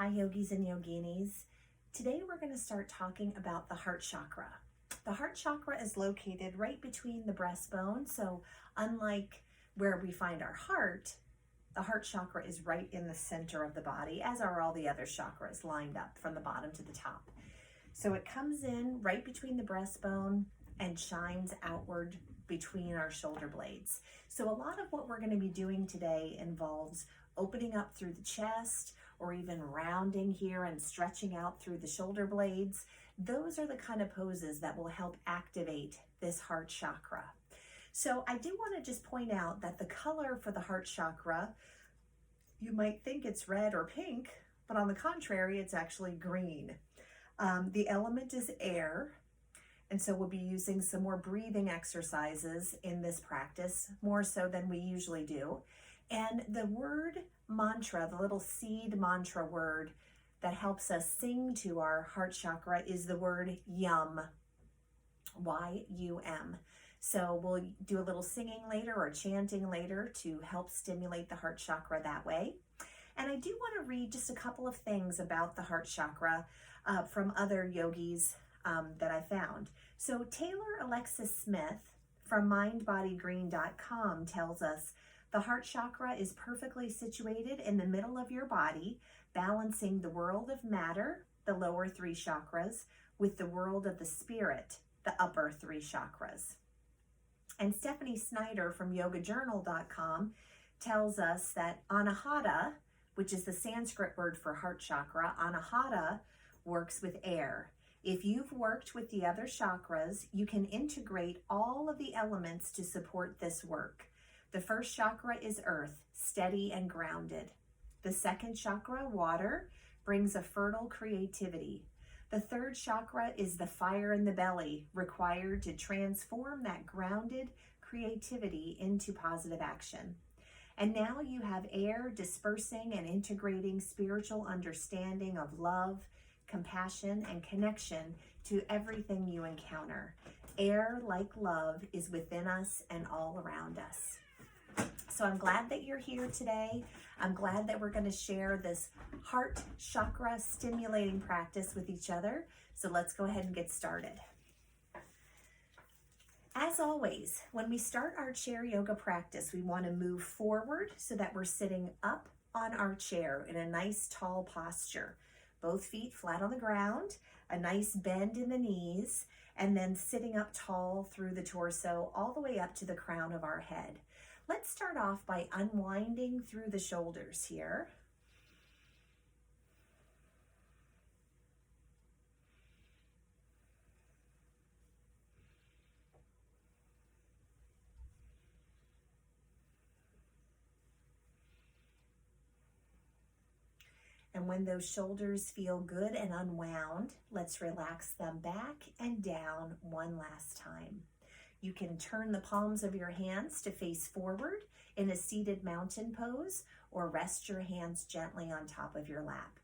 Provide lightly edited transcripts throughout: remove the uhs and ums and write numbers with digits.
Hi yogis and yoginis. Today we're going to start talking about the heart chakra. The heart chakra is located right between the breastbone, so unlike where we find our heart, the heart chakra is right in the center of the body, as are all the other chakras lined up from the bottom to the top. So it comes in right between the breastbone and shines outward between our shoulder blades. So a lot of what we're going to be doing today involves opening up through the chest, or even rounding here and stretching out through the shoulder blades. Those are the kind of poses that will help activate this heart chakra. So I do want to just point out that the color for the heart chakra, you might think it's red or pink, but on the contrary, it's actually green. The element is air, and so we'll be using some more breathing exercises in this practice, more so than we usually do. And the word mantra, the little seed mantra word that helps us sing to our heart chakra is the word yum, Y-U-M. So we'll do a little singing later or chanting later to help stimulate the heart chakra that way. And I do want to read just a couple of things about the heart chakra from other yogis that I found. So Taylor Alexis Smith from mindbodygreen.com tells us, the heart chakra is perfectly situated in the middle of your body, balancing the world of matter, the lower three chakras, with the world of the spirit, the upper three chakras. And Stephanie Snyder from yogajournal.com tells us that anahata, which is the Sanskrit word for heart chakra, anahata works with air. If you've worked with the other chakras, you can integrate all of the elements to support this work. The first chakra is earth, steady and grounded. The second chakra, water, brings a fertile creativity. The third chakra is the fire in the belly, required to transform that grounded creativity into positive action. And now you have air dispersing and integrating spiritual understanding of love, compassion, and connection to everything you encounter. Air, like love, is within us and all around us. So I'm glad that you're here today. I'm glad that we're going to share this heart chakra stimulating practice with each other. So let's go ahead and get started. As always, when we start our chair yoga practice, we want to move forward so that we're sitting up on our chair in a nice tall posture. Both feet flat on the ground, a nice bend in the knees, and then sitting up tall through the torso all the way up to the crown of our head. Let's start off by unwinding through the shoulders here. And when those shoulders feel good and unwound, let's relax them back and down one last time. You can turn the palms of your hands to face forward in a seated mountain pose, or rest your hands gently on top of your lap.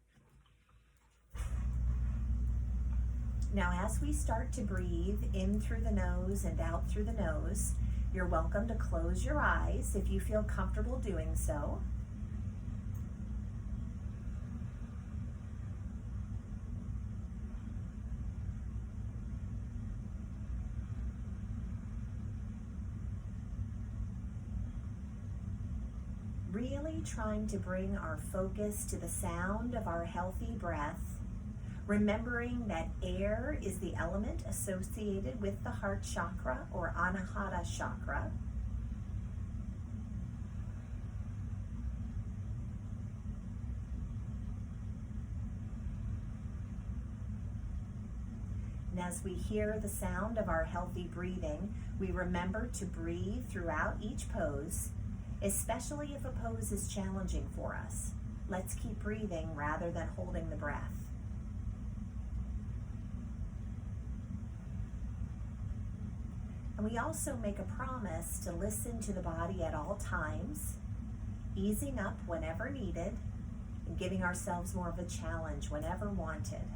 Now, as we start to breathe in through the nose and out through the nose, you're welcome to close your eyes if you feel comfortable doing so. Really trying to bring our focus to the sound of our healthy breath, remembering that air is the element associated with the heart chakra or anahata chakra. And as we hear the sound of our healthy breathing, we remember to breathe throughout each pose, especially if a pose is challenging for us. Let's keep breathing rather than holding the breath. And we also make a promise to listen to the body at all times, easing up whenever needed, and giving ourselves more of a challenge whenever wanted.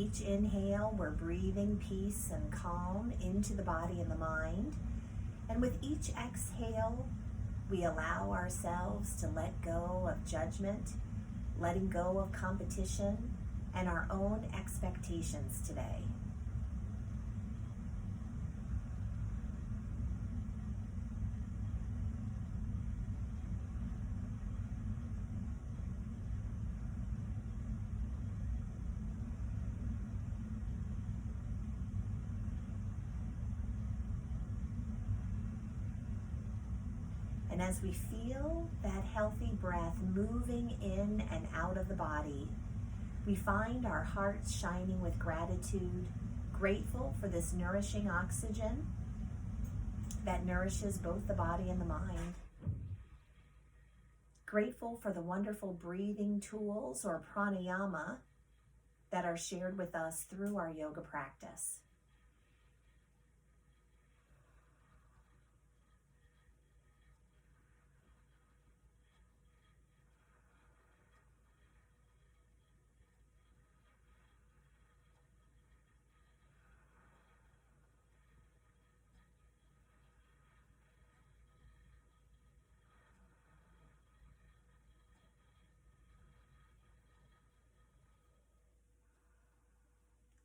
each inhale, we're breathing peace and calm into the body and the mind. And with each exhale, we allow ourselves to let go of judgment, letting go of competition, and our own expectations today. And as we feel that healthy breath moving in and out of the body, we find our hearts shining with gratitude, grateful for this nourishing oxygen that nourishes both the body and the mind. Grateful for the wonderful breathing tools or pranayama that are shared with us through our yoga practice.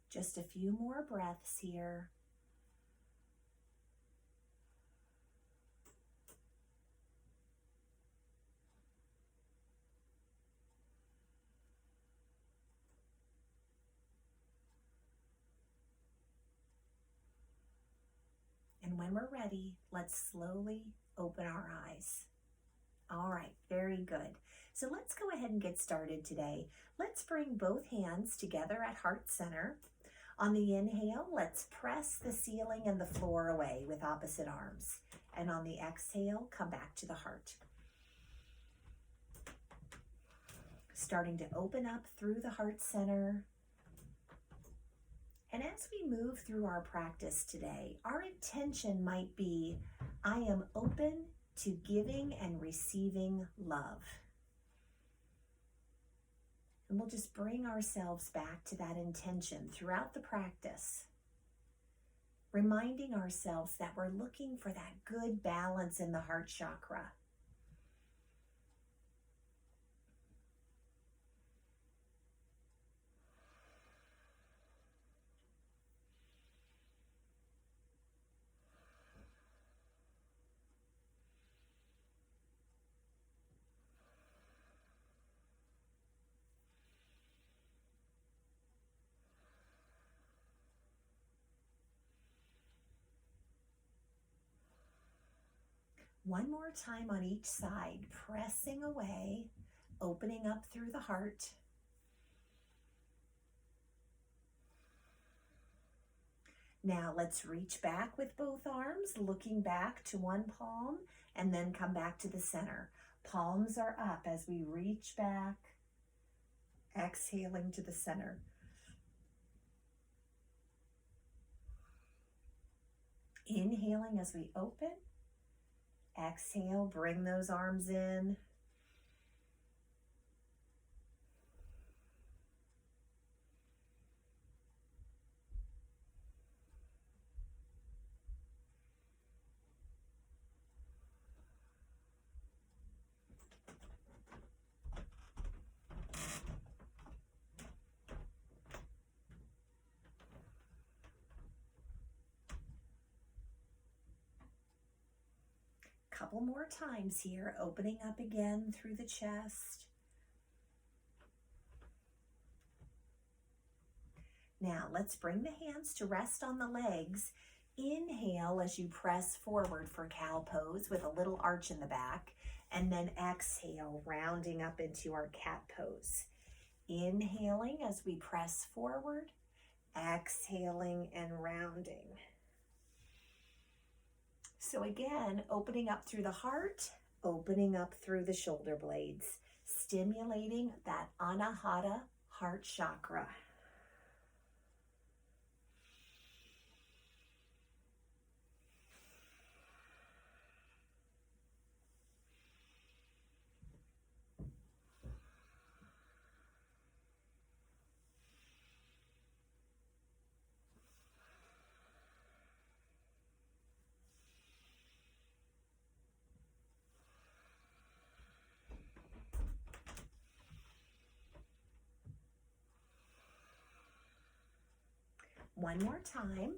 Just a few more breaths here. And when we're ready, let's slowly open our eyes. All right, very good. So let's go ahead and get started today. Let's bring both hands together at heart center. On the inhale, let's press the ceiling and the floor away with opposite arms. And on the exhale, come back to the heart. Starting to open up through the heart center. And as we move through our practice today, our intention might be, I am open to giving and receiving love. And we'll just bring ourselves back to that intention throughout the practice, reminding ourselves that we're looking for that good balance in the heart chakra. One more time on each side, pressing away, opening up through the heart. Now let's reach back with both arms, looking back to one palm, and then come back to the center. Palms are up as we reach back, exhaling to the center. Inhaling as we open. Exhale, bring those arms in. Couple more times here, opening up again through the chest. Now let's bring the hands to rest on the legs. Inhale as you press forward for cow pose with a little arch in the back, and then exhale, rounding up into our cat pose. Inhaling as we press forward, exhaling and rounding. So again, opening up through the heart, opening up through the shoulder blades, stimulating that anahata heart chakra. One more time.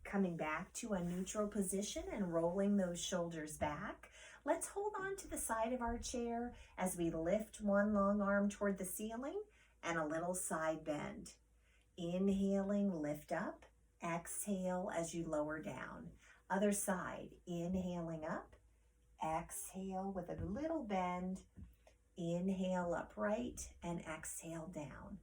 Coming back to a neutral position and rolling those shoulders back. Let's hold on to the side of our chair as we lift one long arm toward the ceiling and a little side bend. Inhaling, lift up. Exhale as you lower down. Other side, inhaling up. Exhale with a little bend. Inhale upright and exhale down.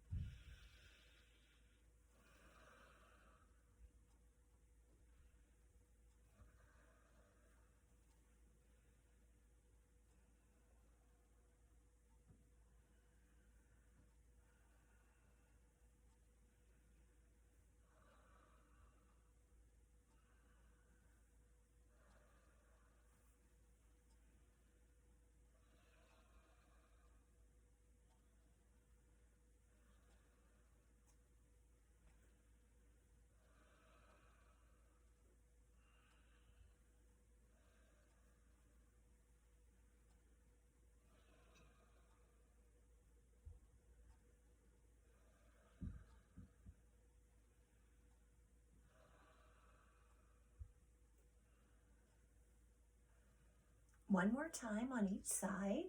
One more time on each side.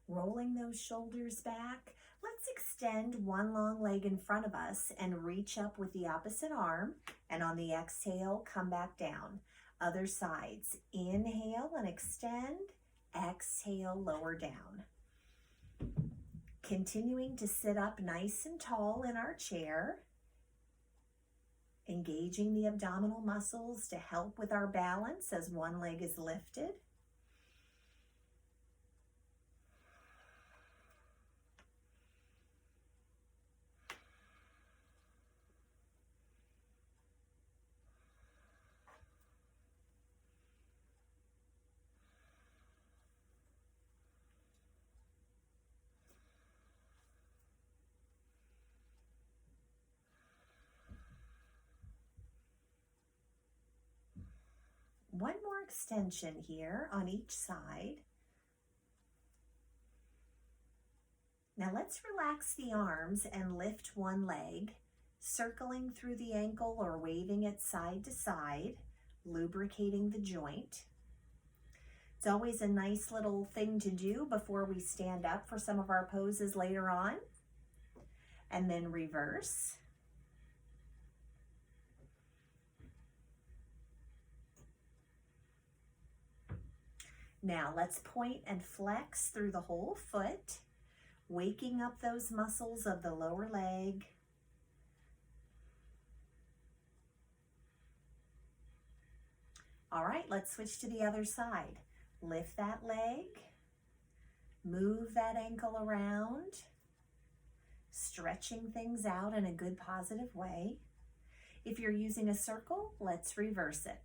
Rolling those shoulders back. Let's extend one long leg in front of us and reach up with the opposite arm. And on the exhale, come back down. Other sides. Inhale and extend. Exhale, lower down. Continuing to sit up nice and tall in our chair. Engaging the abdominal muscles to help with our balance as one leg is lifted. One more extension here on each side. Now let's relax the arms and lift one leg, circling through the ankle or waving it side to side, lubricating the joint. It's always a nice little thing to do before we stand up for some of our poses later on. And then reverse. Now let's point and flex through the whole foot, waking up those muscles of the lower leg. All right, let's switch to the other side. Lift that leg, move that ankle around, stretching things out in a good positive way. If you're using a circle, let's reverse it.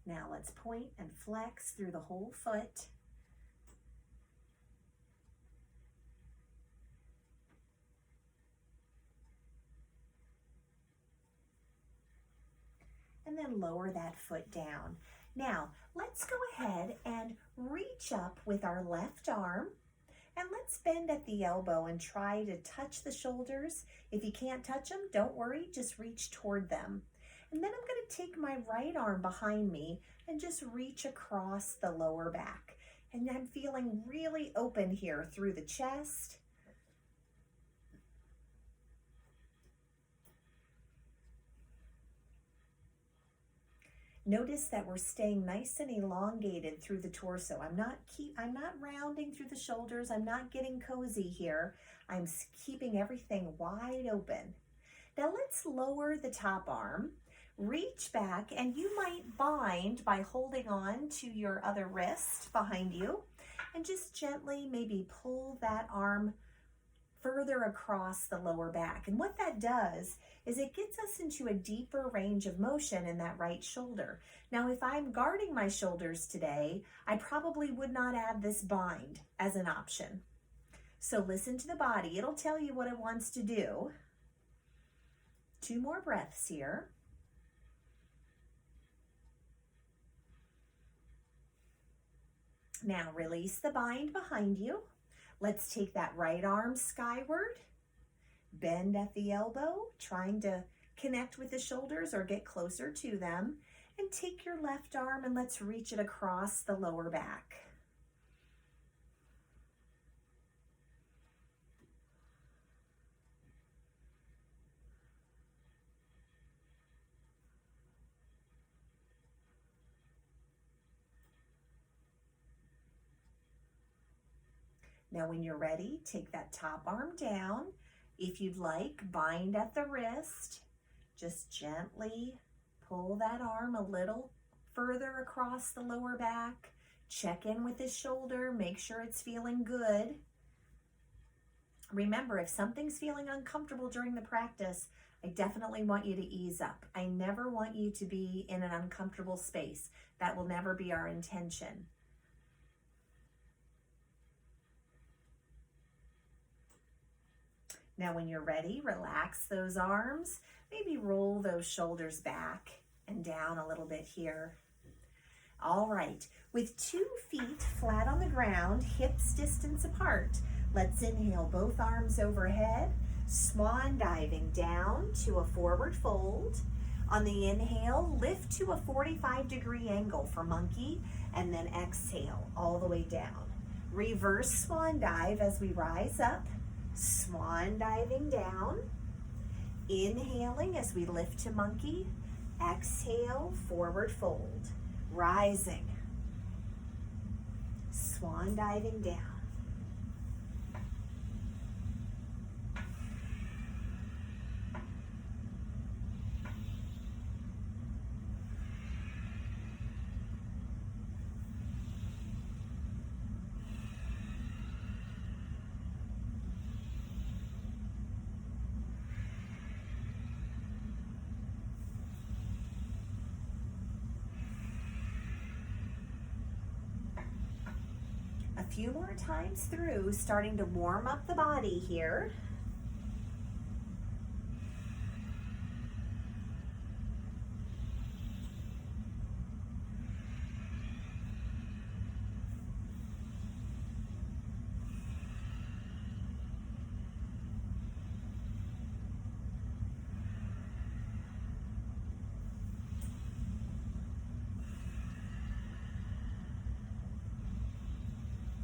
Now let's point and flex through the whole foot. And then lower that foot down. Now let's go ahead and reach up with our left arm. And let's bend at the elbow and try to touch the shoulders. If you can't touch them, don't worry, just reach toward them. And then I'm going to take my right arm behind me and just reach across the lower back. And I'm feeling really open here through the chest. Notice that we're staying nice and elongated through the torso. I'm not rounding through the shoulders. I'm not getting cozy here. I'm keeping everything wide open. Now let's lower the top arm. Reach back, and you might bind by holding on to your other wrist behind you and just gently maybe pull that arm further across the lower back. And what that does is it gets us into a deeper range of motion in that right shoulder. Now, if I'm guarding my shoulders today, I probably would not add this bind as an option. So listen to the body. It'll tell you what it wants to do. 2 more breaths here. Now release the bind behind you. Let's take that right arm skyward. Bend at the elbow, trying to connect with the shoulders or get closer to them. And take your left arm and let's reach it across the lower back. Now when you're ready, take that top arm down. If you'd like, bind at the wrist. Just gently pull that arm a little further across the lower back. Check in with the shoulder, make sure it's feeling good. Remember, if something's feeling uncomfortable during the practice, I definitely want you to ease up. I never want you to be in an uncomfortable space. That will never be our intention. Now when you're ready, relax those arms. Maybe roll those shoulders back and down a little bit here. All right, with 2 feet flat on the ground, hips distance apart, let's inhale both arms overhead, swan diving down to a forward fold. On the inhale, lift to a 45-degree angle for monkey, and then exhale all the way down. Reverse swan dive as we rise up. Swan diving down, inhaling as we lift to monkey, exhale, forward fold, rising, swan diving down. A few more times through, starting to warm up the body here.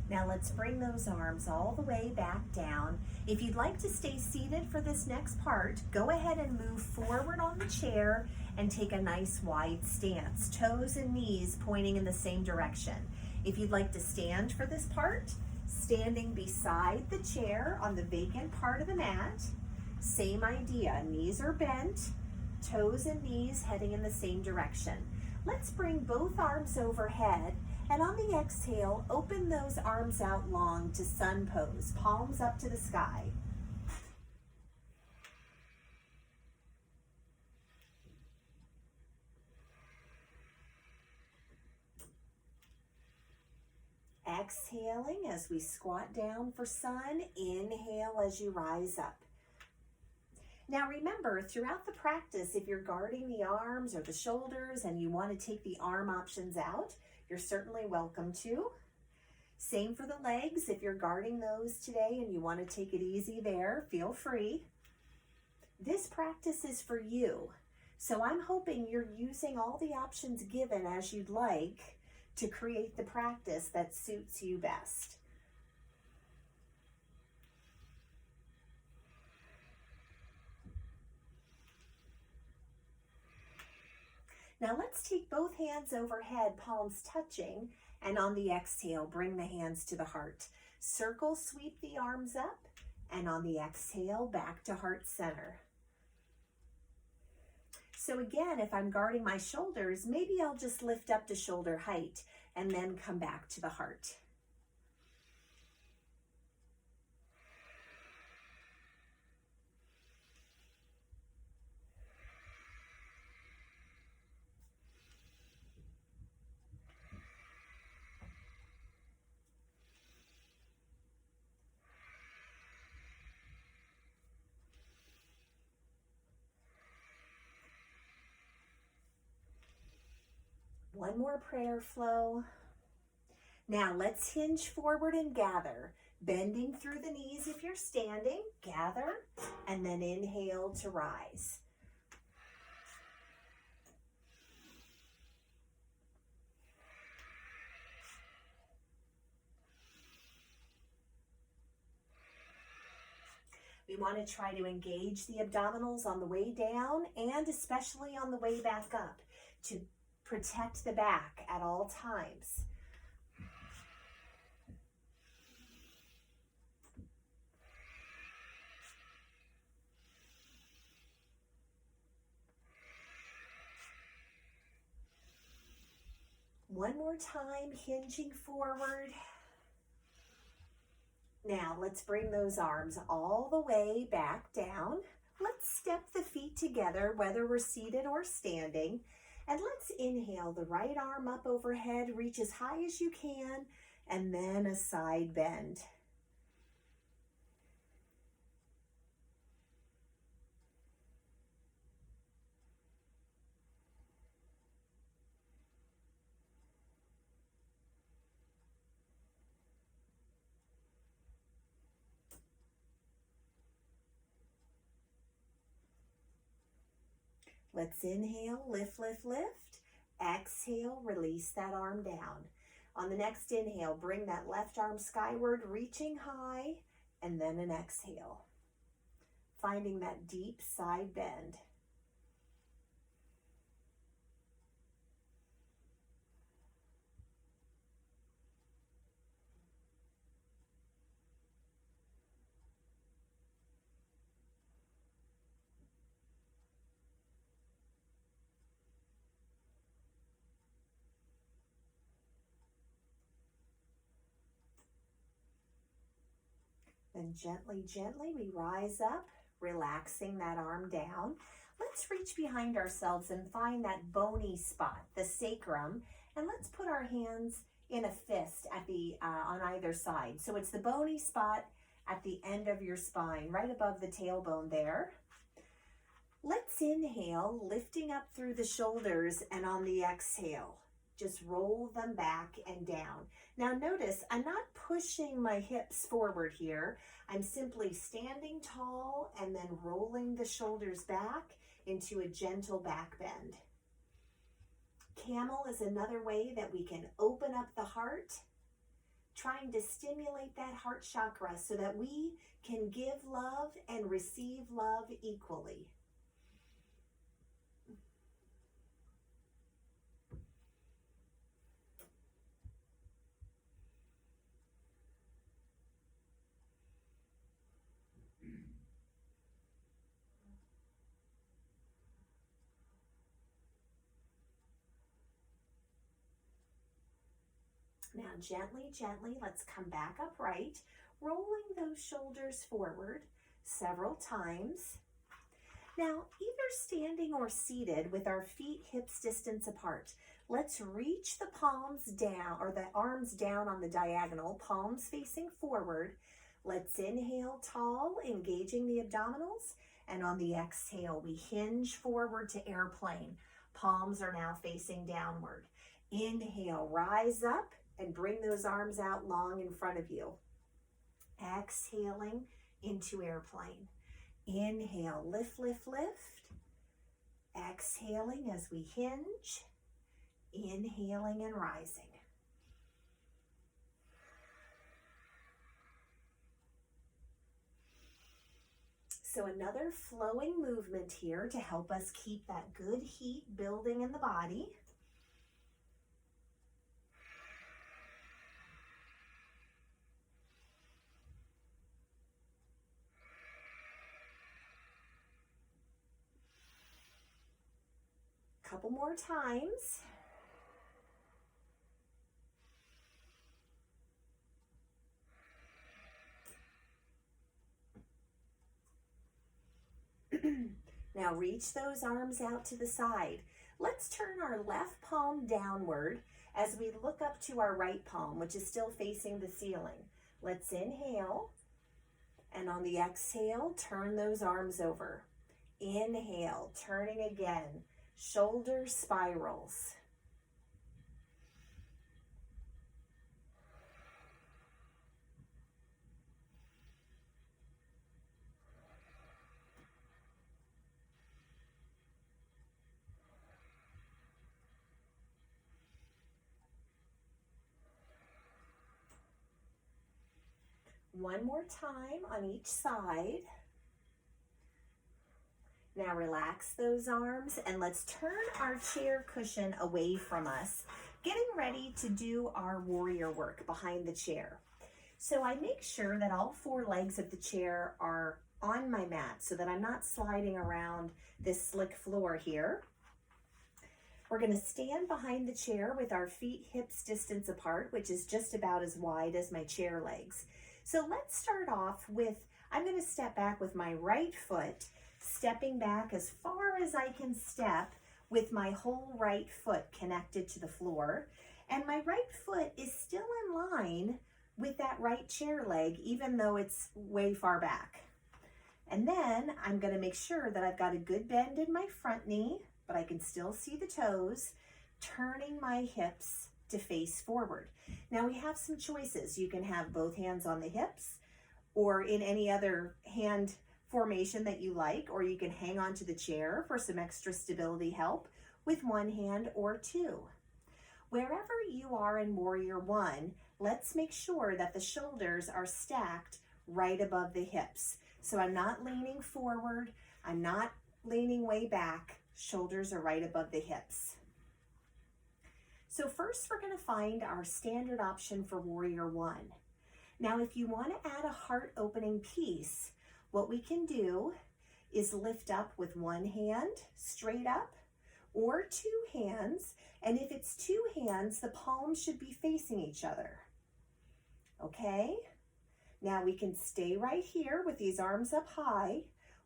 Now let's bring those arms all the way back down. If you'd like to stay seated for this next part, go ahead and move forward on the chair and take a nice wide stance, toes and knees pointing in the same direction. If you'd like to stand for this part, standing beside the chair on the vacant part of the mat, same idea, knees are bent, toes and knees heading in the same direction. Let's bring both arms overhead, and on the exhale, open those arms out long to sun pose, palms up to the sky. Exhaling as we squat down for sun, inhale as you rise up. Now remember, throughout the practice, if you're guarding the arms or the shoulders and you want to take the arm options out, you're certainly welcome to. Same for the legs. If you're guarding those today and you want to take it easy there, feel free. This practice is for you. So I'm hoping you're using all the options given as you'd like to create the practice that suits you best. Now let's take both hands overhead, palms touching, and on the exhale, bring the hands to the heart. Circle, sweep the arms up, and on the exhale, back to heart center. So again, if I'm guarding my shoulders, maybe I'll just lift up to shoulder height and then come back to the heart. One more prayer flow. Now let's hinge forward and gather, bending through the knees if you're standing, gather, and then inhale to rise. We want to try to engage the abdominals on the way down and especially on the way back up to protect the back at all times. One more time, hinging forward. Now let's bring those arms all the way back down. Let's step the feet together, whether we're seated or standing. And let's inhale the right arm up overhead, reach as high as you can, and then a side bend. Let's inhale, lift, lift, lift. Exhale, release that arm down. On the next inhale, bring that left arm skyward, reaching high, and then an exhale. Finding that deep side bend. Then gently, gently, we rise up, relaxing that arm down. Let's reach behind ourselves and find that bony spot, the sacrum, and let's put our hands in a fist at the on either side. So it's the bony spot at the end of your spine, right above the tailbone there. Let's inhale, lifting up through the shoulders, and on the exhale, just roll them back and down. Now notice, I'm not pushing my hips forward here. I'm simply standing tall and then rolling the shoulders back into a gentle back bend. Camel is another way that we can open up the heart, trying to stimulate that heart chakra so that we can give love and receive love equally. Now gently, gently, let's come back upright, rolling those shoulders forward several times. Now, either standing or seated with our feet hips distance apart, let's reach the palms down or the arms down on the diagonal, palms facing forward. Let's inhale tall, engaging the abdominals, and on the exhale, we hinge forward to airplane. Palms are now facing downward. Inhale, rise up, and bring those arms out long in front of you. Exhaling into airplane. Inhale, lift, lift, lift. Exhaling as we hinge. Inhaling and rising. So another flowing movement here to help us keep that good heat building in the body. Couple more times. Now reach those arms out to the side. Let's turn our left palm downward as we look up to our right palm, which is still facing the ceiling. Let's inhale, and on the exhale, turn those arms over. Inhale, turning again. Shoulder spirals. One more time on each side. Now relax those arms and let's turn our chair cushion away from us, getting ready to do our warrior work behind the chair. So I make sure that all 4 legs of the chair are on my mat so that I'm not sliding around this slick floor here. We're going to stand behind the chair with our feet hips distance apart, which is just about as wide as my chair legs. So let's start off with, I'm going to step back with my right foot, stepping back as far as I can step with my whole right foot connected to the floor. And my right foot is still in line with that right chair leg, even though it's way far back. And then I'm going to make sure that I've got a good bend in my front knee, but I can still see the toes, turning my hips to face forward. Now we have some choices. You can have both hands on the hips or in any other hand formation that you like, or you can hang on to the chair for some extra stability help with one hand or 2. Wherever you are in Warrior 1, let's make sure that the shoulders are stacked right above the hips. So I'm not leaning forward, I'm not leaning way back, shoulders are right above the hips. So first we're going to find our standard option for Warrior 1. Now if you want to add a heart opening piece, what we can do is lift up with one hand straight up or 2 hands, and if it's 2 hands, the palms should be facing each other. Okay? Now we can stay right here with these arms up high,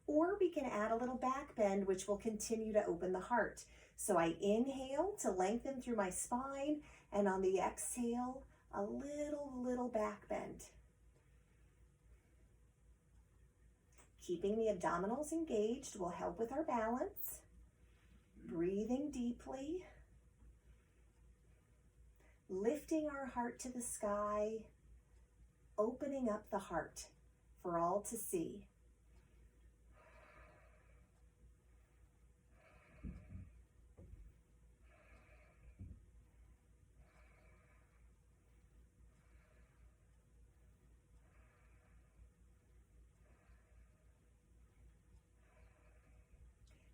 or we can add a little back bend, which will continue to open the heart. So I inhale to lengthen through my spine, and on the exhale, a little back bend. Keeping the abdominals engaged will help with our balance. Breathing deeply. Lifting our heart to the sky. Opening up the heart for all to see.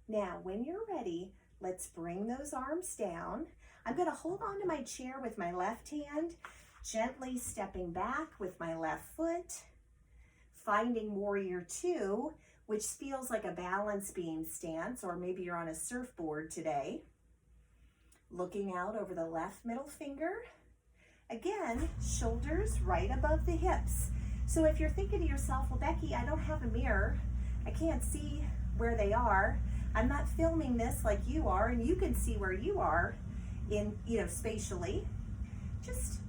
Now, when you're ready, let's bring those arms down. I'm going to hold on to my chair with my left hand, gently stepping back with my left foot, finding Warrior 2, which feels like a balance beam stance, or maybe you're on a surfboard today. Looking out over the left middle finger. Again, shoulders right above the hips. So if you're thinking to yourself, well, Becky, I don't have a mirror. I can't see where they are. I'm not filming this like you are, and you can see where you are in, spatially. Just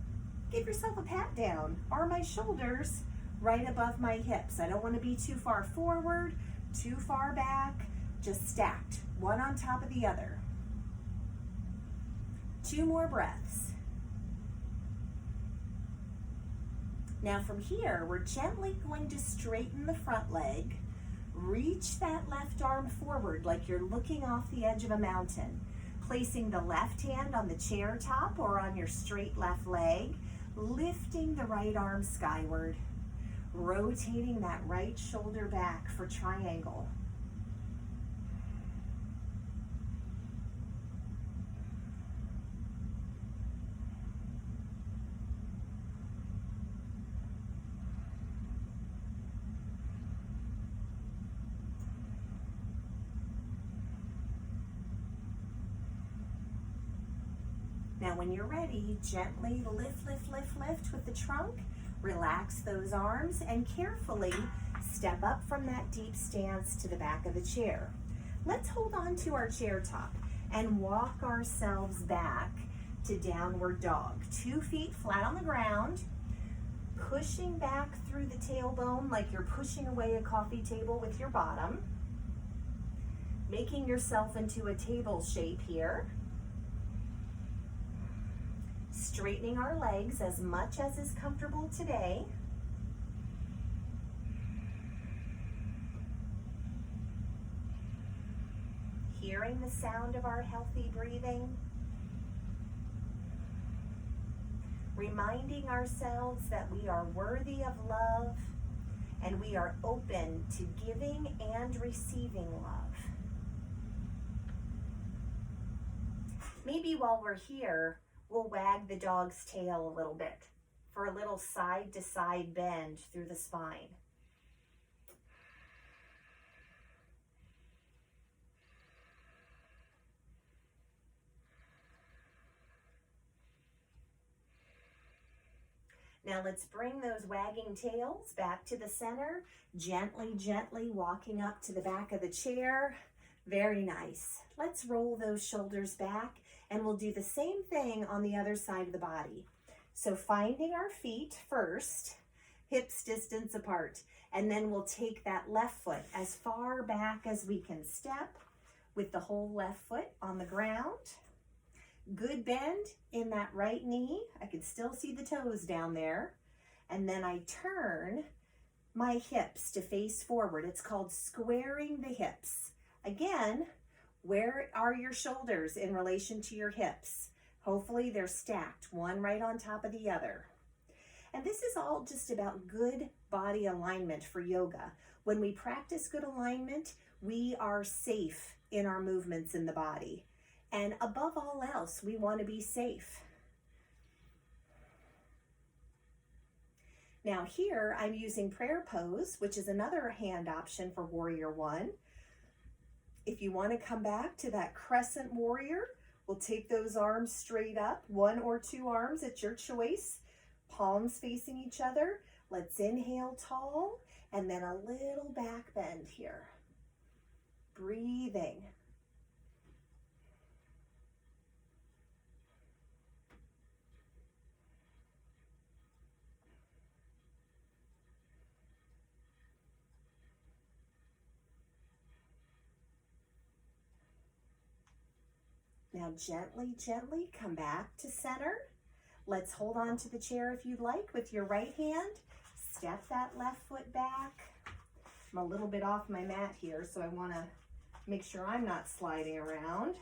give yourself a pat down. Are my shoulders right above my hips? I don't want to be too far forward, too far back, just stacked, one on top of the other. 2 more breaths. Now from here, we're gently going to straighten the front leg. Reach that left arm forward like you're looking off the edge of a mountain, placing the left hand on the chair top or on your straight left leg, lifting the right arm skyward, rotating that right shoulder back for triangle. Now when you're ready, gently lift with the trunk, relax those arms, and carefully step up from that deep stance to the back of the chair. Let's hold on to our chair top and walk ourselves back to downward dog. 2 feet flat on the ground, pushing back through the tailbone like you're pushing away a coffee table with your bottom, making yourself into a table shape here. Straightening our legs as much as is comfortable today. Hearing the sound of our healthy breathing. reminding ourselves that we are worthy of love and we are open to giving and receiving love. Maybe while we're here, we'll wag the dog's tail a little bit for a little side to side bend through the spine. Now let's bring those wagging tails back to the center, gently, gently walking up to the back of the chair. Very nice. Let's roll those shoulders back, and we'll do the same thing on the other side of the body. So finding our feet first, hips distance apart, and then we'll take that left foot as far back as we can step with the whole left foot on the ground. Good bend in that right knee. I can still see the toes down there. And then I turn my hips to face forward. It's called squaring the hips. Again, where are your shoulders in relation to your hips? Hopefully they're stacked, one right on top of the other. And this is all just about good body alignment for yoga. When we practice good alignment, we are safe in our movements in the body. And above all else, we want to be safe. Now here, I'm using prayer pose, which is another hand option for warrior one. If you want to come back to that crescent warrior, we'll take those arms straight up, one or two arms at your choice, palms facing each other. Let's inhale tall, and then a little back bend here. Breathing. Now gently, gently come back to center. Let's hold on to the chair if you'd like with your right hand. Step that left foot back. I'm a little bit off my mat here, so I want to make sure I'm not sliding around.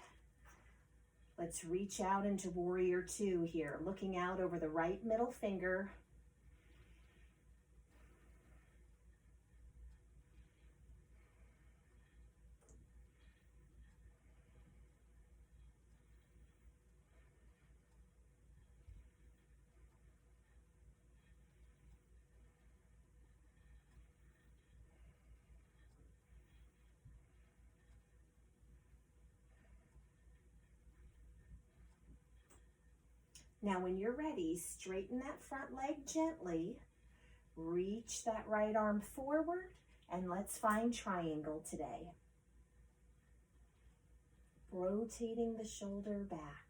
Let's reach out into warrior two here, looking out over the right middle finger. Now when you're ready, straighten that front leg gently, reach that right arm forward, and let's find triangle today. Rotating the shoulder back.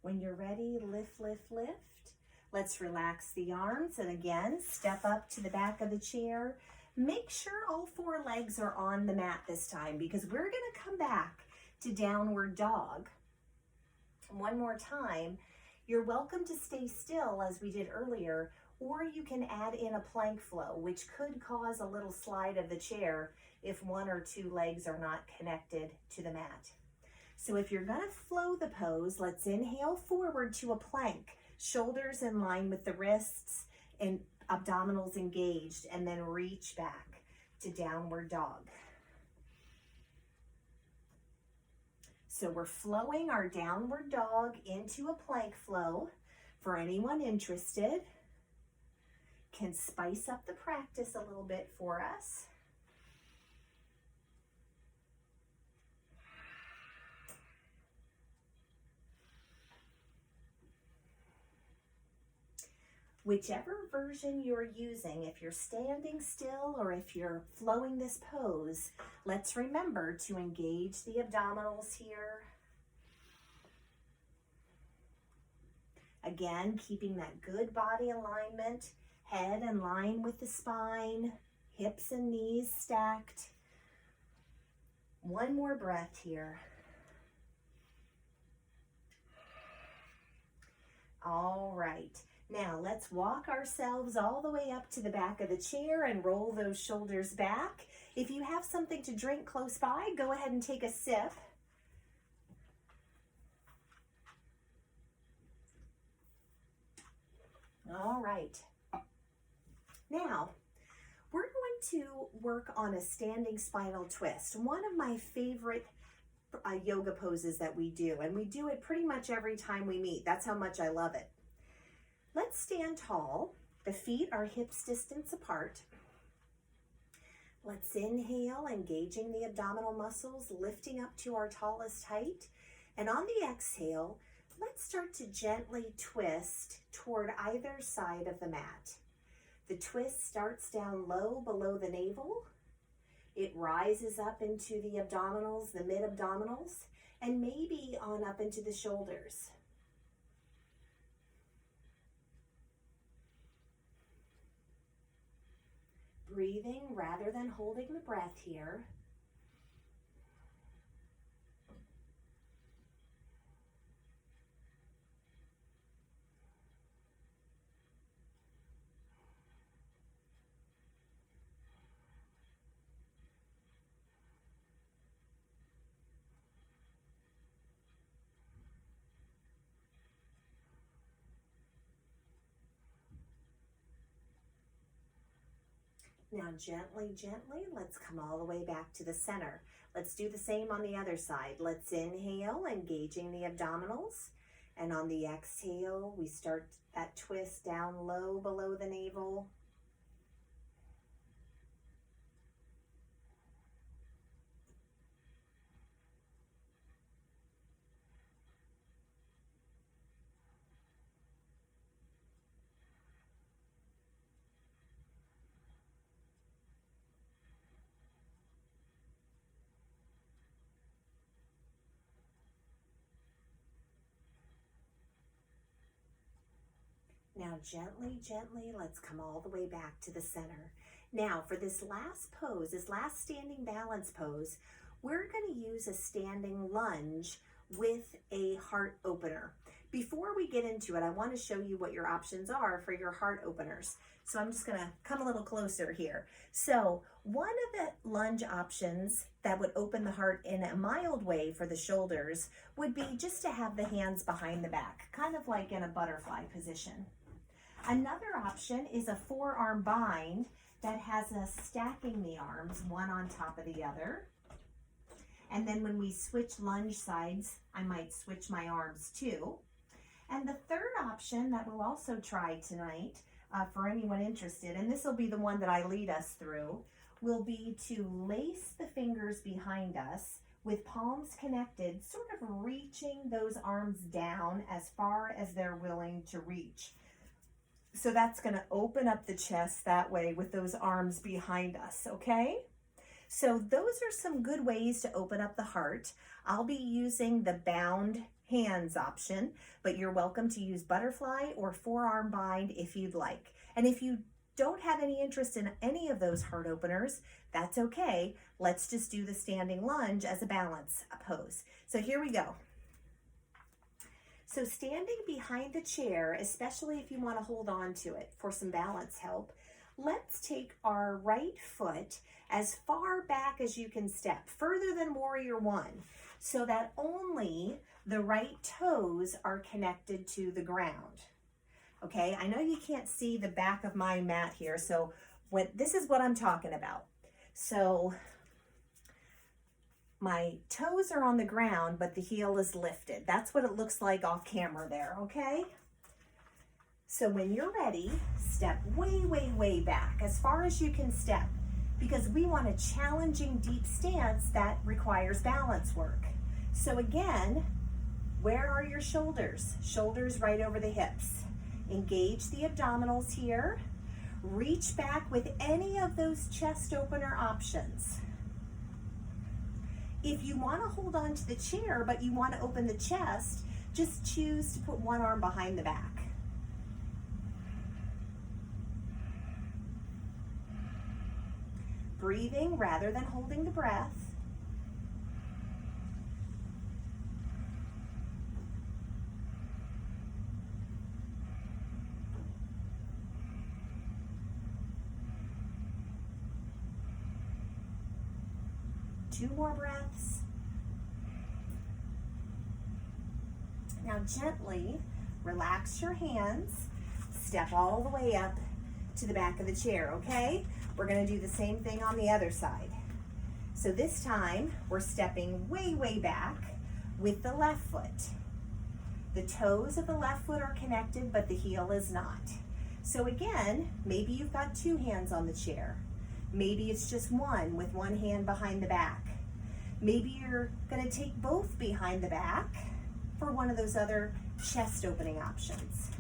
When you're ready, lift, lift, lift. Let's relax the arms and again, step up to the back of the chair. Make sure all four legs are on the mat this time because we're gonna come back to downward dog. One more time, you're welcome to stay still as we did earlier, or you can add in a plank flow, which could cause a little slide of the chair if one or two legs are not connected to the mat. So if you're gonna flow the pose, let's inhale forward to a plank, shoulders in line with the wrists and abdominals engaged, and then reach back to downward dog. So we're flowing our downward dog into a plank flow. For anyone interested, can spice up the practice a little bit for us. Whichever version you're using, if you're standing still or if you're flowing this pose, let's remember to engage the abdominals here. Again, keeping that good body alignment, head in line with the spine, hips and knees stacked. One more breath here. All right. Now let's walk ourselves all the way up to the back of the chair and roll those shoulders back. If you have something to drink close by, go ahead and take a sip. All right. Now, we're going to work on a standing spinal twist, one of my favorite yoga poses that we do, and we do it pretty much every time we meet. That's how much I love it. Let's stand tall. The feet are hips distance apart. Let's inhale, engaging the abdominal muscles, lifting up to our tallest height. And on the exhale, let's start to gently twist toward either side of the mat. The twist starts down low below the navel. It rises up into the abdominals, the mid-abdominals, and maybe on up into the shoulders. Breathing rather than holding the breath here. Now gently, gently, let's come all the way back to the center. Let's do the same on the other side. Let's inhale, engaging the abdominals. And on the exhale, we start that twist down low below the navel. Now gently, gently, let's come all the way back to the center. Now for this last pose, this last standing balance pose, we're going to use a standing lunge with a heart opener. Before we get into it, I want to show you what your options are for your heart openers. So I'm just going to come a little closer here. So one of the lunge options that would open the heart in a mild way for the shoulders would be just to have the hands behind the back, kind of like in a butterfly position. Another option is a forearm bind that has us stacking the arms one on top of the other. And then when we switch lunge sides, I might switch my arms too. And the third option that we'll also try tonight for anyone interested, and this will be the one that I lead us through, will be to lace the fingers behind us with palms connected, sort of reaching those arms down as far as they're willing to reach. So that's going to open up the chest that way with those arms behind us, okay? So those are some good ways to open up the heart. I'll be using the bound hands option, but you're welcome to use butterfly or forearm bind if you'd like. And if you don't have any interest in any of those heart openers, that's okay. Let's just do the standing lunge as a balance pose. So here we go. So standing behind the chair, especially if you want to hold on to it for some balance help, let's take our right foot as far back as you can step, further than Warrior One, so that only the right toes are connected to the ground. Okay, I know you can't see the back of my mat here, so this is what I'm talking about. So my toes are on the ground, but the heel is lifted. That's what it looks like off camera there, okay? So when you're ready, step way, way, way back, as far as you can step, because we want a challenging deep stance that requires balance work. So again, where are your shoulders? Shoulders right over the hips. Engage the abdominals here. Reach back with any of those chest opener options. If you want to hold on to the chair, but you want to open the chest, just choose to put one arm behind the back. breathing rather than holding the breath. Two more breaths. Now gently relax your hands. Step all the way up to the back of the chair, okay? We're gonna do the same thing on the other side. So this time, we're stepping way, way back with the left foot. The toes of the left foot are connected, but the heel is not. So again, maybe you've got two hands on the chair. Maybe it's just one with one hand behind the back. Maybe you're gonna take both behind the back for one of those other chest opening options.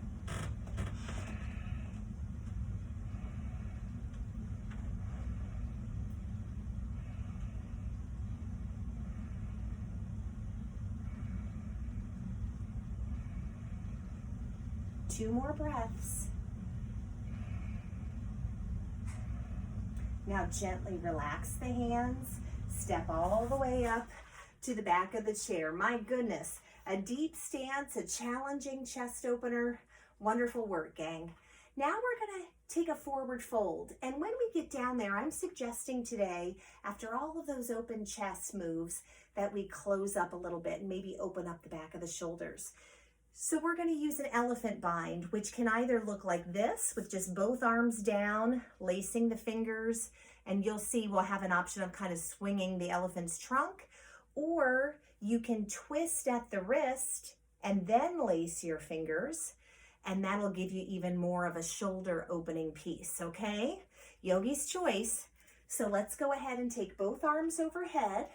Two more breaths. Now gently relax the hands. Step all the way up to the back of the chair. My goodness, a deep stance, a challenging chest opener. Wonderful work, gang. Now we're gonna take a forward fold. And when we get down there, I'm suggesting today, after all of those open chest moves, that we close up a little bit and maybe open up the back of the shoulders. So we're going to use an elephant bind, which can either look like this with just both arms down, lacing the fingers, and you'll see we'll have an option of kind of swinging the elephant's trunk, or you can twist at the wrist and then lace your fingers, and that'll give you even more of a shoulder opening piece, okay? Yogi's choice. So let's go ahead and take both arms overhead.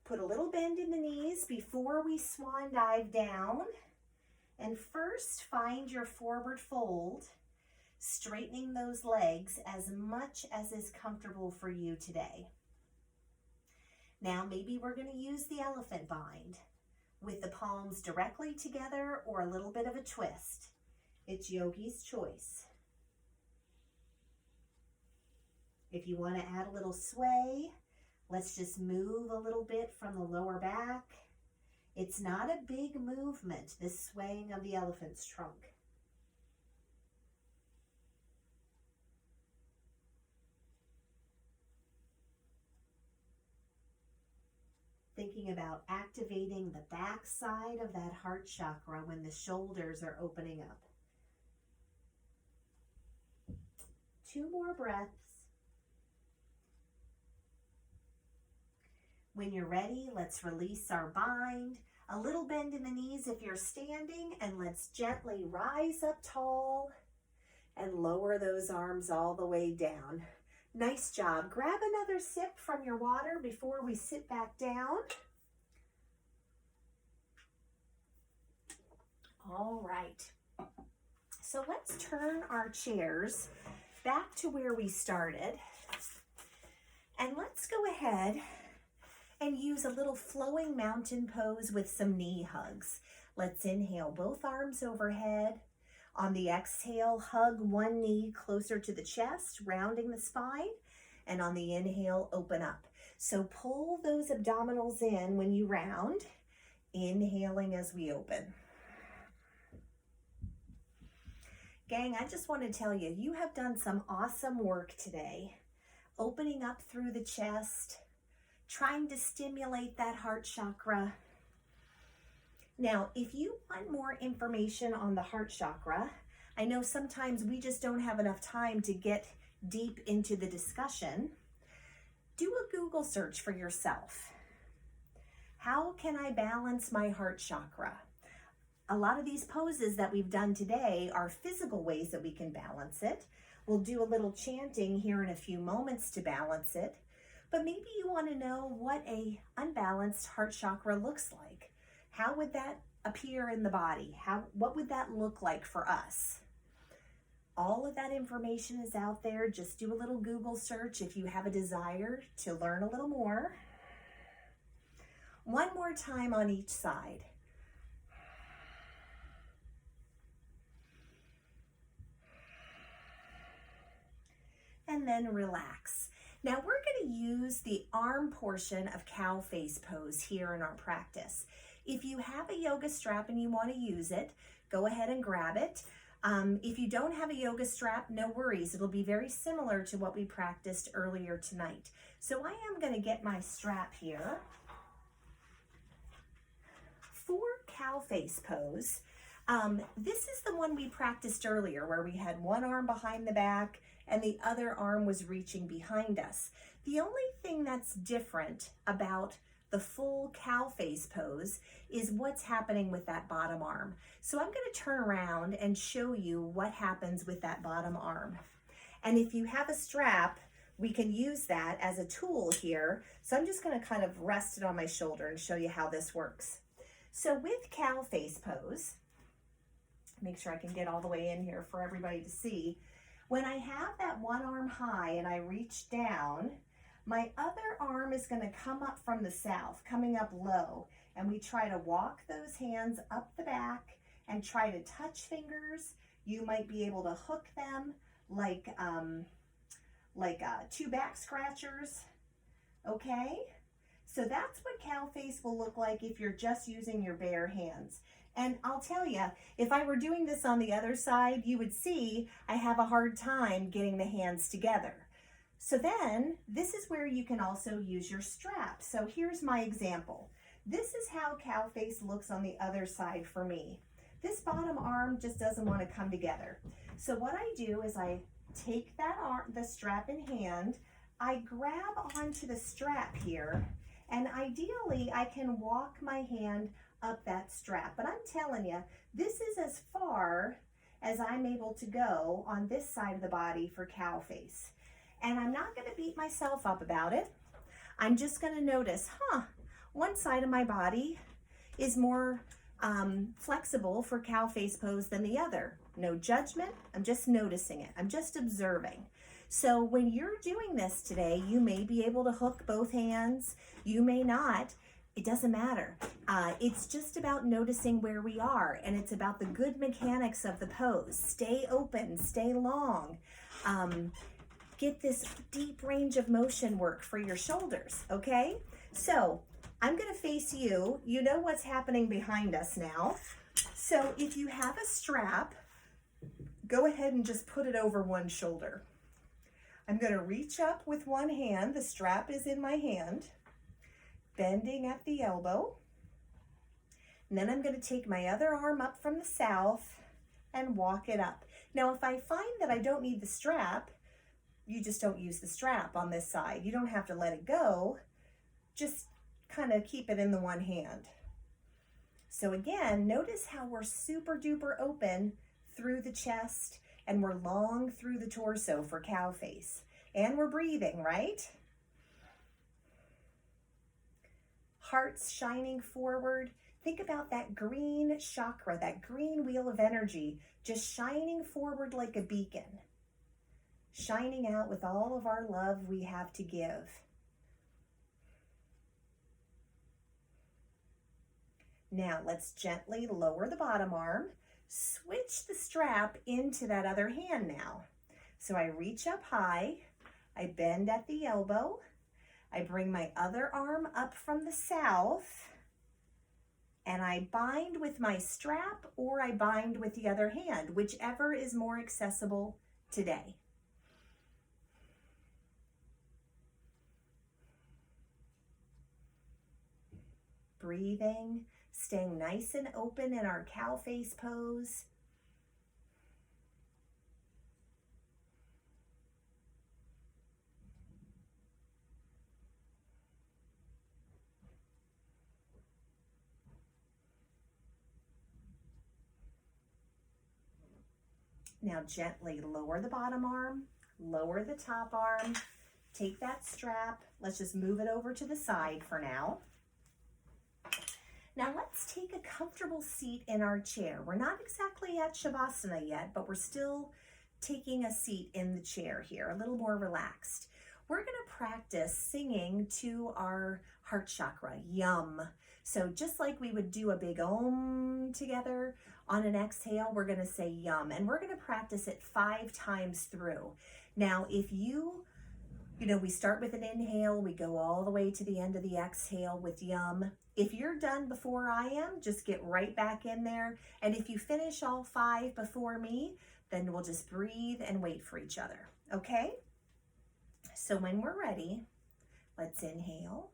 Put a little bend in the knees before we swan dive down. And first, find your forward fold, straightening those legs as much as is comfortable for you today. Now, maybe we're going to use the elephant bind with the palms directly together or a little bit of a twist. It's Yogi's choice. If you want to add a little sway, let's just move a little bit from the lower back. It's not a big movement, this swaying of the elephant's trunk. Thinking about activating the back side of that heart chakra when the shoulders are opening up. Two more breaths. When you're ready, let's release our bind. A little bend in the knees if you're standing, and let's gently rise up tall and lower those arms all the way down. Nice job. Grab another sip from your water before we sit back down. All right. So let's turn our chairs back to where we started. And let's go ahead and use a little flowing mountain pose with some knee hugs. Let's inhale, both arms overhead. On the exhale, hug one knee closer to the chest, rounding the spine. And on the inhale, open up. So pull those abdominals in when you round, inhaling as we open. Gang, I just want to tell you, you have done some awesome work today. Opening up through the chest, trying to stimulate that heart chakra. Now, if you want more information on the heart chakra, I know sometimes we just don't have enough time to get deep into the discussion. Do a Google search for yourself. How can I balance my heart chakra? A lot of these poses that we've done today are physical ways that we can balance it. We'll do a little chanting here in a few moments to balance it. But maybe you want to know what a unbalanced heart chakra looks like. How would that appear in the body? What would that look like for us? All of that information is out there. Just do a little Google search if you have a desire to learn a little more. One more time on each side. And then relax. Now we're going to use the arm portion of cow face pose here in our practice. If you have a yoga strap and you want to use it, go ahead and grab it. If you don't have a yoga strap, no worries. It'll be very similar to what we practiced earlier tonight. So I am going to get my strap here. For cow face pose, this is the one we practiced earlier where we had one arm behind the back and the other arm was reaching behind us. The only thing that's different about the full cow face pose is what's happening with that bottom arm. So I'm going to turn around and show you what happens with that bottom arm. And if you have a strap, we can use that as a tool here. So I'm just going to kind of rest it on my shoulder and show you how this works. So with cow face pose, make sure I can get all the way in here for everybody to see. When I have that one arm high and I reach down, my other arm is going to come up from the south, coming up low. And we try to walk those hands up the back and try to touch fingers. You might be able to hook them like two back scratchers, okay? So that's what cow face will look like if you're just using your bare hands. And I'll tell you, if I were doing this on the other side, you would see I have a hard time getting the hands together. So then this is where you can also use your strap. So here's my example. This is how cow face looks on the other side for me. This bottom arm just doesn't want to come together. So what I do is I take that arm, the strap in hand, I grab onto the strap here, and ideally I can walk my hand up that strap. But I'm telling you, this is as far as I'm able to go on this side of the body for cow face. And I'm not going to beat myself up about it. I'm just going to notice, one side of my body is more flexible for cow face pose than the other. No judgment. I'm just noticing it. I'm just observing. So when you're doing this today, you may be able to hook both hands. You may not. It doesn't matter. It's just about noticing where we are, and it's about the good mechanics of the pose. Stay open, stay long. Get this deep range of motion work for your shoulders, okay? So I'm gonna face you. You know what's happening behind us now. So if you have a strap, go ahead and just put it over one shoulder. I'm gonna reach up with one hand. The strap is in my hand, bending at the elbow. And then I'm gonna take my other arm up from the south and walk it up. Now, if I find that I don't need the strap, you just don't use the strap on this side. You don't have to let it go. Just kind of keep it in the one hand. So again, notice how we're super duper open through the chest and we're long through the torso for cow face. And we're breathing, right? Heart's shining forward. Think about that green chakra, that green wheel of energy, just shining forward like a beacon. Shining out with all of our love we have to give. Now let's gently lower the bottom arm, switch the strap into that other hand now. So I reach up high, I bend at the elbow, I bring my other arm up from the south, and I bind with my strap or I bind with the other hand, whichever is more accessible today. Breathing, staying nice and open in our cow face pose. Now gently lower the bottom arm, lower the top arm, take that strap. Let's just move it over to the side for now. Now let's take a comfortable seat in our chair. We're not exactly at Shavasana yet, but we're still taking a seat in the chair here, a little more relaxed. We're gonna practice singing to our heart chakra, yum. So just like we would do a big om together, on an exhale, we're gonna say yum, and we're gonna practice it 5 times through. Now, if you We start with an inhale, we go all the way to the end of the exhale with yum. If you're done before I am, just get right back in there. And if you finish all 5 before me, then we'll just breathe and wait for each other, okay? So when we're ready, let's inhale.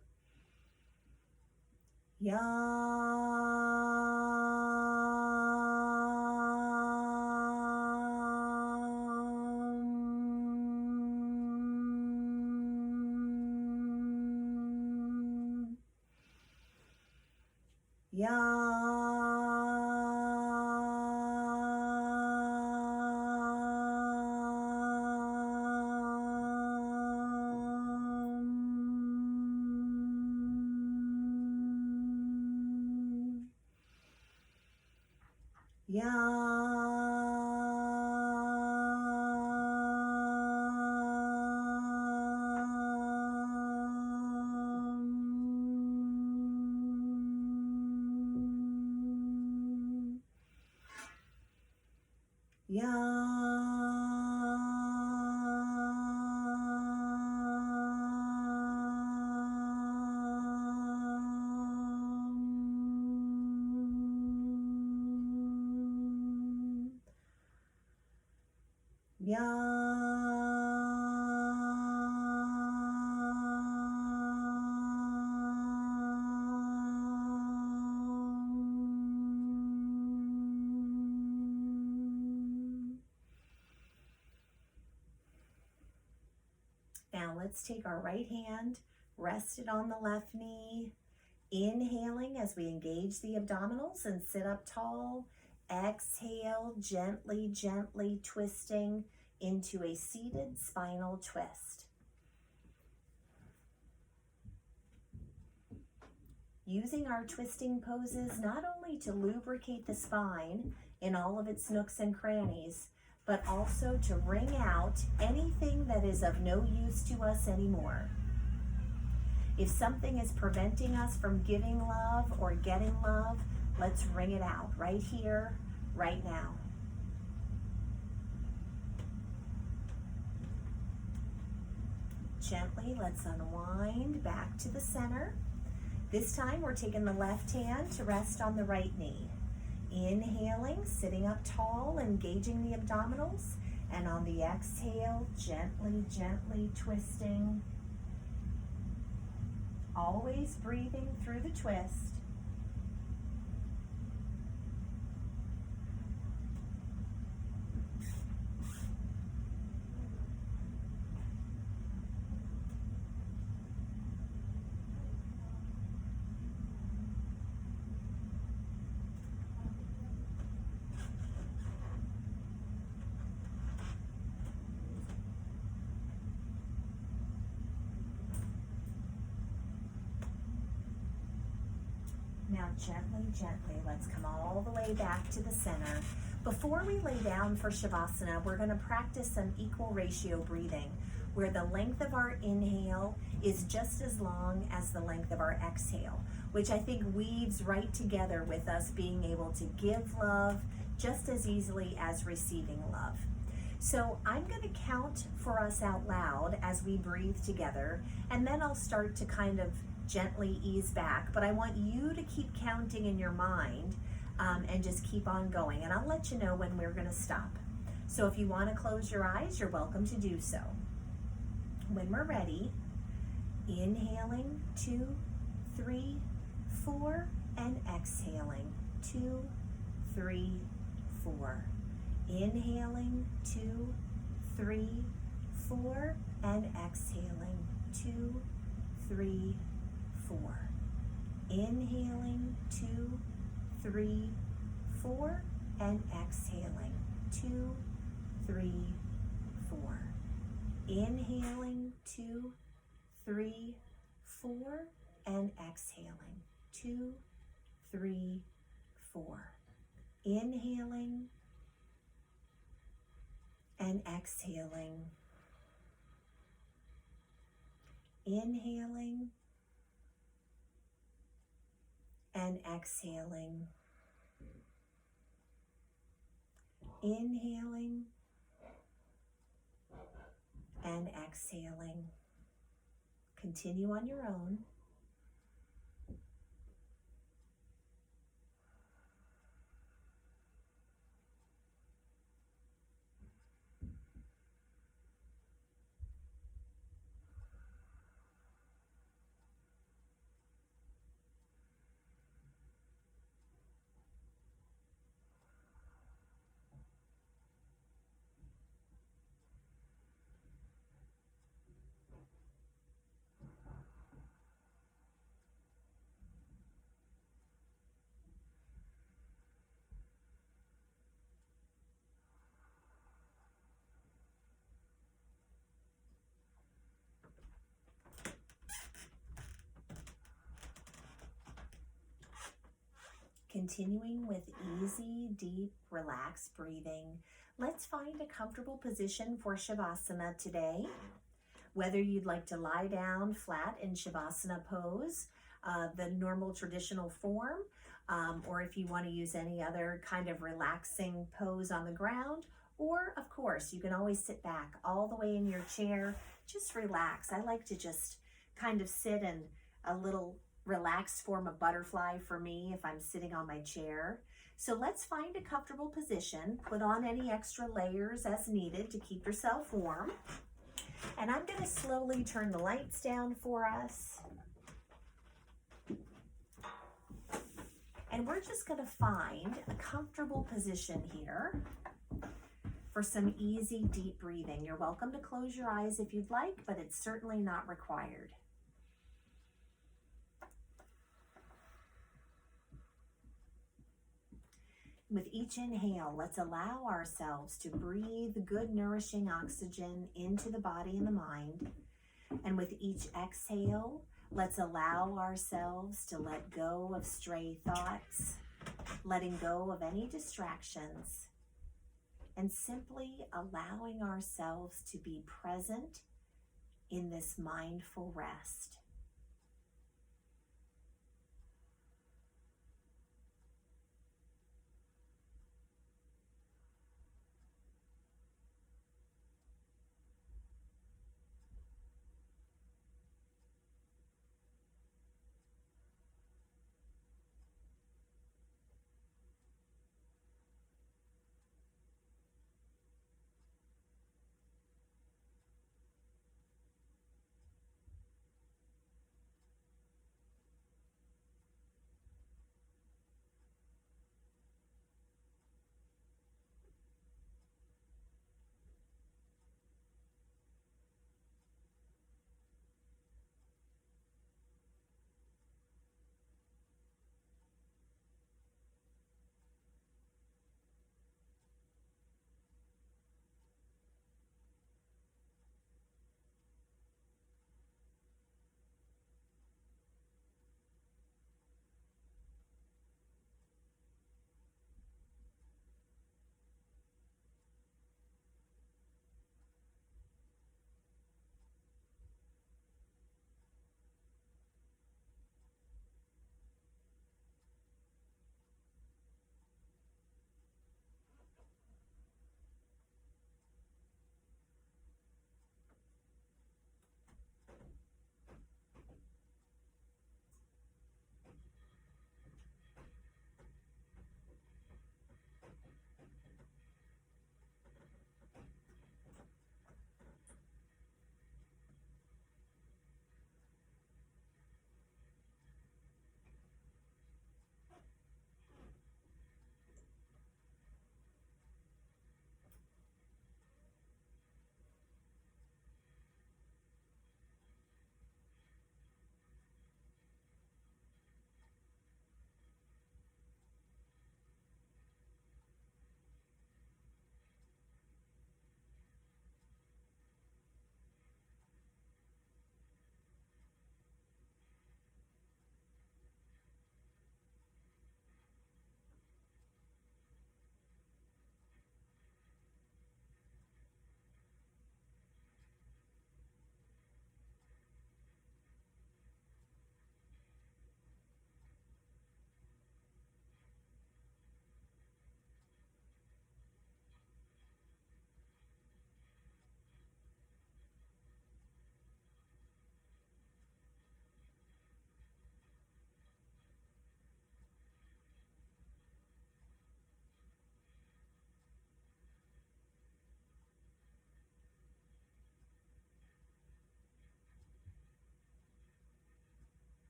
Now let's take our right hand, rest it on the left knee, inhaling as we engage the abdominals and sit up tall. Exhale, gently, gently twisting into a seated spinal twist. Using our twisting poses not only to lubricate the spine in all of its nooks and crannies, but also to wring out anything that is of no use to us anymore. If something is preventing us from giving love or getting love, let's wring it out right here, right now. Gently, let's unwind back to the center. This time we're taking the left hand to rest on the right knee. Inhaling, sitting up tall, engaging the abdominals, and on the exhale, gently, gently twisting. Always breathing through the twist. Now gently, gently, let's come all the way back to the center. Before we lay down for Shavasana, we're going to practice some equal ratio breathing, where the length of our inhale is just as long as the length of our exhale, which I think weaves right together with us being able to give love just as easily as receiving love. So I'm going to count for us out loud as we breathe together, and then I'll start to kind of gently ease back, but I want you to keep counting in your mind and just keep on going, and I'll let you know when we're going to stop. So if you want to close your eyes, you're welcome to do so. When we're ready, inhaling 2, 3, 4, and exhaling 2, 3, 4. Inhaling 2, 3, 4, and exhaling 2, 3, 4. Inhaling 2, 3, 4, and exhaling 2, 3, 4. Inhaling 2, 3, 4, and exhaling 2, 3, 4. Inhaling and exhaling. Inhaling and exhaling. Inhaling and exhaling. Continue on your own. Continuing with easy, deep, relaxed breathing, let's find a comfortable position for Shavasana today. Whether you'd like to lie down flat in Shavasana pose, the normal traditional form, or if you want to use any other kind of relaxing pose on the ground, or of course, you can always sit back all the way in your chair, just relax. I like to just kind of sit in a little relaxed form of butterfly for me if I'm sitting on my chair. So let's find a comfortable position. Put on any extra layers as needed to keep yourself warm. And I'm going to slowly turn the lights down for us. And we're just going to find a comfortable position here for some easy, deep breathing. You're welcome to close your eyes if you'd like, but it's certainly not required. With each inhale, let's allow ourselves to breathe good, nourishing oxygen into the body and the mind. And with each exhale, let's allow ourselves to let go of stray thoughts, letting go of any distractions, and simply allowing ourselves to be present in this mindful rest.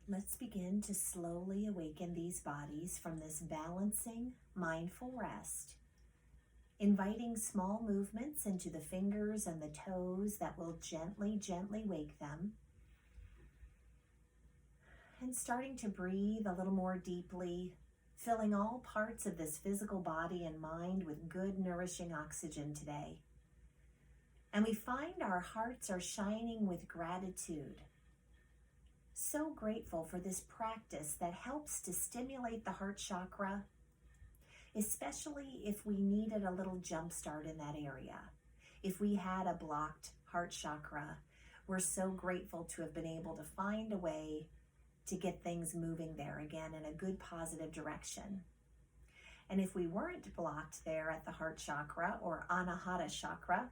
Let's begin to slowly awaken these bodies from this balancing, mindful rest, inviting small movements into the fingers and the toes that will gently, gently wake them. And starting to breathe a little more deeply, filling all parts of this physical body and mind with good, nourishing oxygen today. And we find our hearts are shining with gratitude. So grateful for this practice that helps to stimulate the heart chakra, especially if we needed a little jump start in that area. If we had a blocked heart chakra, we're so grateful to have been able to find a way to get things moving there again in a good positive direction. And if we weren't blocked there at the heart chakra or anahata chakra,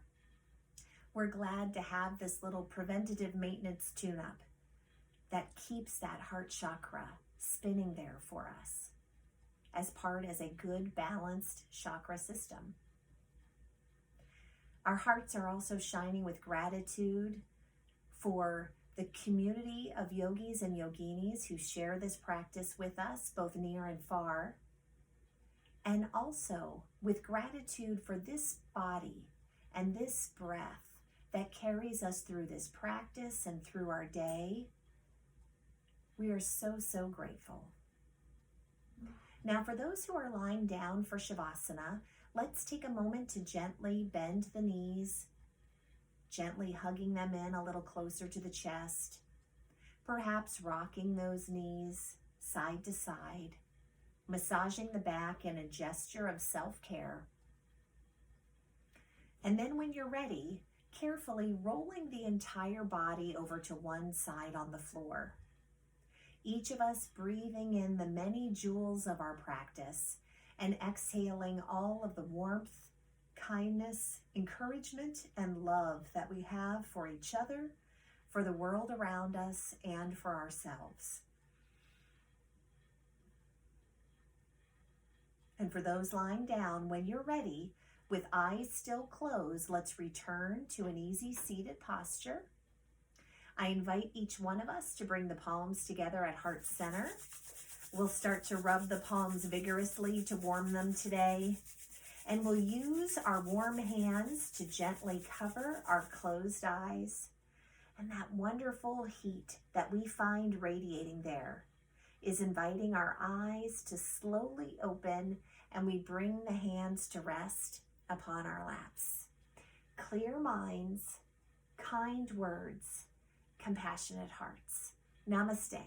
we're glad to have this little preventative maintenance tune-up that keeps that heart chakra spinning there for us as a good balanced chakra system. Our hearts are also shining with gratitude for the community of yogis and yoginis who share this practice with us, both near and far, and also with gratitude for this body and this breath that carries us through this practice and through our day. We are so, so grateful. Now, for those who are lying down for Shavasana, let's take a moment to gently bend the knees, gently hugging them in a little closer to the chest, perhaps rocking those knees side to side, massaging the back in a gesture of self-care. And then when you're ready, carefully rolling the entire body over to one side on the floor. Each of us breathing in the many jewels of our practice and exhaling all of the warmth, kindness, encouragement, and love that we have for each other, for the world around us, and for ourselves. And for those lying down, when you're ready, with eyes still closed, let's return to an easy seated posture. I invite each one of us to bring the palms together at heart center. We'll start to rub the palms vigorously to warm them today. And we'll use our warm hands to gently cover our closed eyes. And that wonderful heat that we find radiating there is inviting our eyes to slowly open, and we bring the hands to rest upon our laps. Clear minds, kind words, compassionate hearts. Namaste.